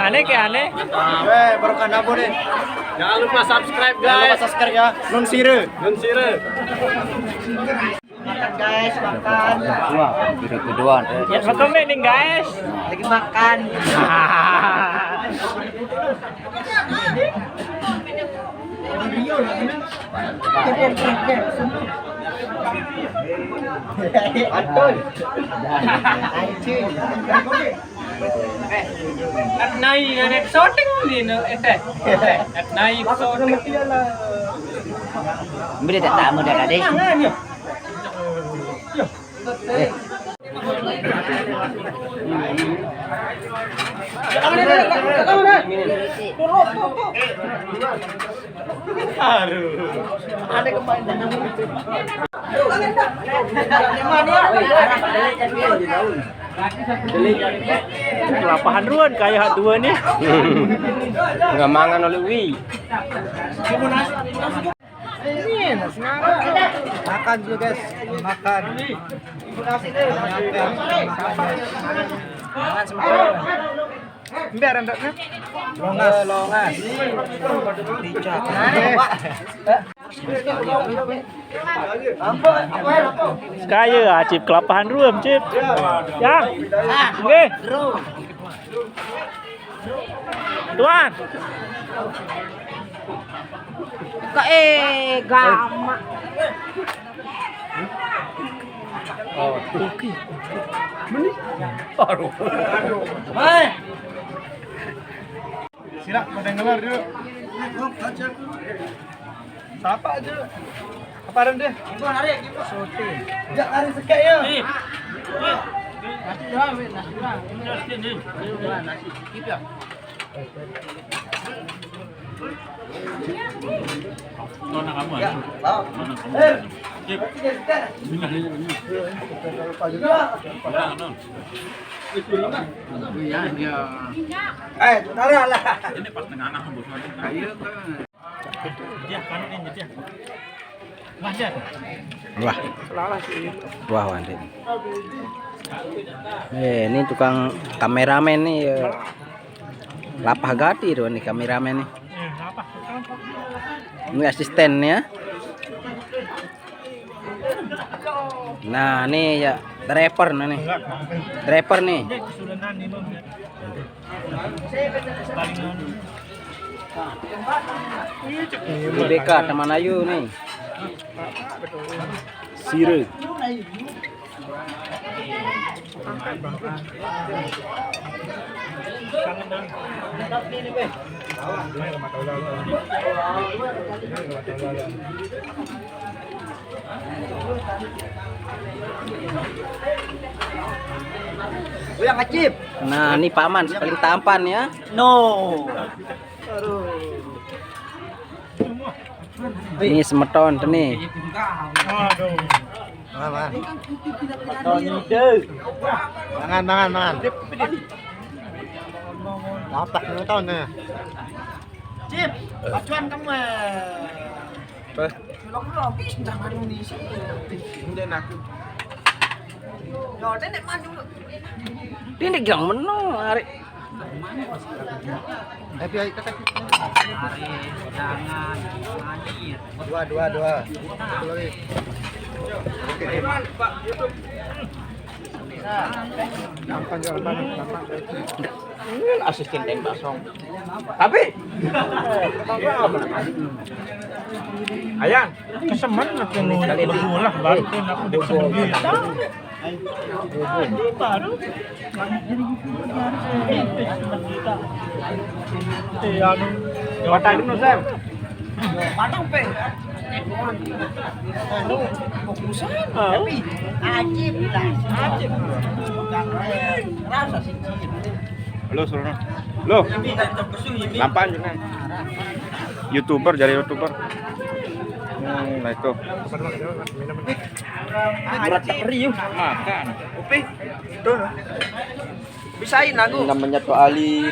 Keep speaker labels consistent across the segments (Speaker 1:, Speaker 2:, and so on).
Speaker 1: Aneh kayak aneh.
Speaker 2: Barukan abo deh.
Speaker 1: Jangan lupa subscribe
Speaker 2: Jangan lupa
Speaker 1: guys.
Speaker 2: subscribe ya. Nun sire.
Speaker 3: Makan guys, makan.
Speaker 2: Wah, kedua.
Speaker 1: Ya foto nih guys.
Speaker 3: Lagi makan.
Speaker 2: Atul.
Speaker 1: At night and exotic din at night exotic.
Speaker 3: Beli tak tamu dah deh. Ada kemarin
Speaker 1: Kelapahan ruan kayak dua nih.
Speaker 2: Nggak mangan oleh Wi.
Speaker 3: makan dulu guys, makan. Makan sebentar. Biar rendaknya. Longas. Dicak.
Speaker 1: Kaya Cip kelapahan ruam Cip. Ya. Oke. Tuan.
Speaker 3: Gama.
Speaker 1: Oke.
Speaker 2: Sila, pada ngelar dulu. Siapa aja? Kaparan deh. Ya, hari sekek ya.
Speaker 1: Nona kamu
Speaker 2: Ya, taruh lah.
Speaker 1: Ini pas tengah anak bos ayo kan. Dia kan ini dia. Wajar.
Speaker 2: Wah. Wah, Wandi. Ini tukang kameramen nih. Lapah gati tuh nih kameramen nih.
Speaker 1: Apa?
Speaker 2: Ini asistennya. Nah, nih ya driver nih. Driver nih. Ini BK teman Ayu nih. Sire.
Speaker 3: Yang ngacip.
Speaker 2: Nah, ini paman paling tampan ya.
Speaker 3: No.
Speaker 2: Ini semeton tuh nih.
Speaker 1: Aduh.
Speaker 2: Mangan. Lapak nonton nih.
Speaker 3: Cip, acuan kamu. Logis jangan Indonesia.
Speaker 2: Udah aku.
Speaker 3: Yo, nenek maju.
Speaker 2: Ini gang menu hari.
Speaker 3: Ayo kata.
Speaker 1: Hari jangan anjir.
Speaker 3: Dua.
Speaker 2: Asisten tembak song. Tapi
Speaker 1: Ayang, kesemen aku lah bantuin aku di sini. Baru.
Speaker 2: Matang Sam.
Speaker 3: Matang pe. Fokusan. Tapi ajib lah. Ajib. Rasa sih.
Speaker 4: Halo, Surono. Loh, lampan juga. YouTuber, jadi YouTuber. Nah itu.
Speaker 3: Berat serius.
Speaker 4: Makan.
Speaker 3: Upi. Tuh. Bisain aku.
Speaker 2: Namanya tuh Ali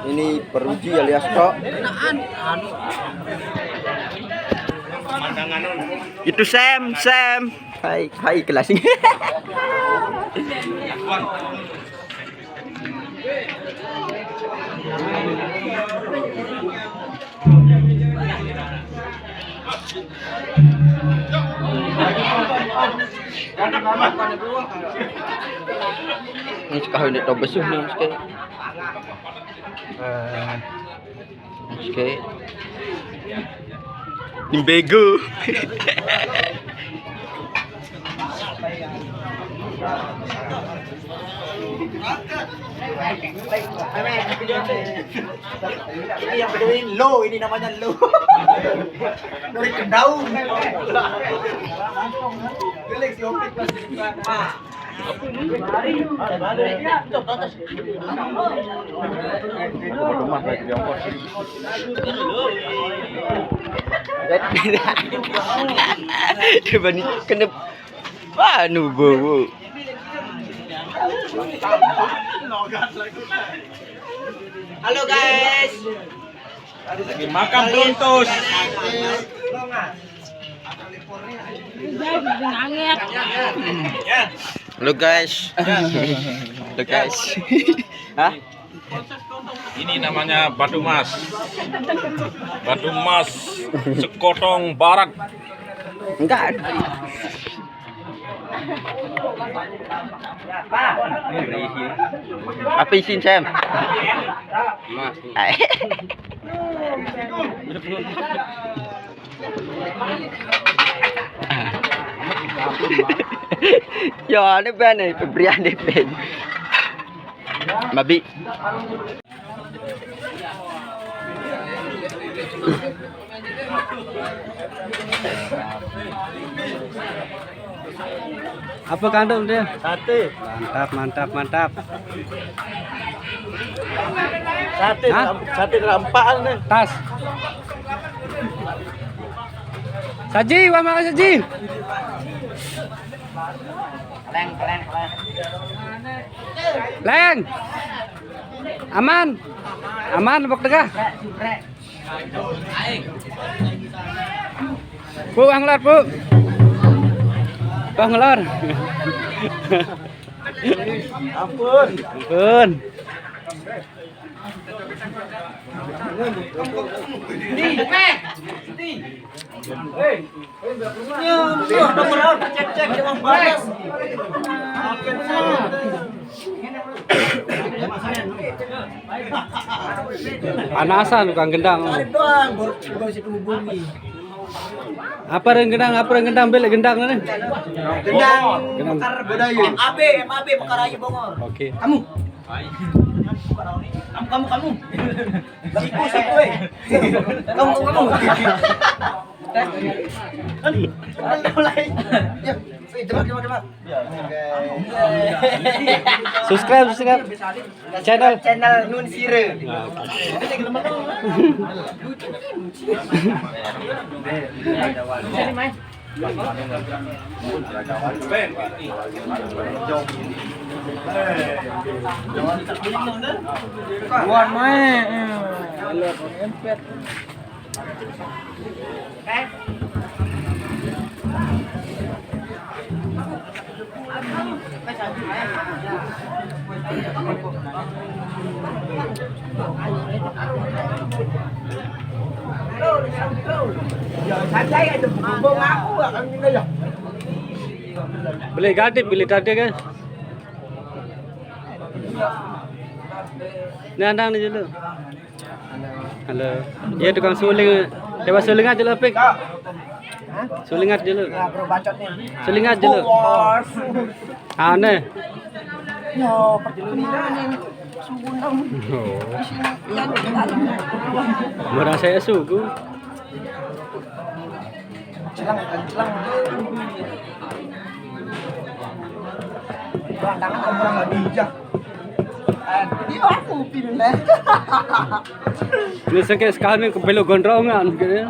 Speaker 3: Ini peruji alias kok.
Speaker 2: Itu Sam. Hai kelas ini. Ini sekarang ini tahu besuh nih sekali. Sekali. Imbego.
Speaker 3: Ini yang bedain low, ini namanya low. Dari kendau. Gelek si Opik pasti.
Speaker 2: Coba nih kena anu bau.
Speaker 3: Halo guys.
Speaker 1: Makan peluntus.
Speaker 2: Halo guys. Halo guys. Hah?
Speaker 1: Ini namanya batu mas. Batu mas sekotong barat.
Speaker 2: Enggak. Apa isin Sam? Mas. Ya, ini ben nih pemberian nih ben. Mabi. Apa kandung dia?
Speaker 3: Sate.
Speaker 2: Mantap.
Speaker 3: Sate kerampaan nih.
Speaker 2: Tas. Saji, wah makan saji. Leng. Aman, bok tengah. Bu, anglar, Bu. Bang ngelor. Ampun.
Speaker 3: Cek emang balas.
Speaker 2: Panasan tukang gendang.
Speaker 3: Doang baru situ bumi.
Speaker 2: Apa yang gendang beli gendang nih.
Speaker 3: Gendang bakar Bodayu. MAB bakar ayu Bongor.
Speaker 2: Oke.
Speaker 3: Kamu. Siku eh. Kamu. Mulai. Ya, coba.
Speaker 2: Subscribe channel
Speaker 3: Nun Sire. Buan main. Empet.
Speaker 2: Beli tadi kan. Nandang ni dulu. Halo. Ya tukang suling. Coba suling aja lah, Pik. Suling aja dulu. Suling aja dulu. Aneh.
Speaker 3: Yo, perjalanan sugunang.
Speaker 2: Murah saya sugu.
Speaker 3: Celang. Bandangan orang enggak bijak. Dia aku pilih.
Speaker 2: Biasa kayak sekarang ke belok gondrongan gitu.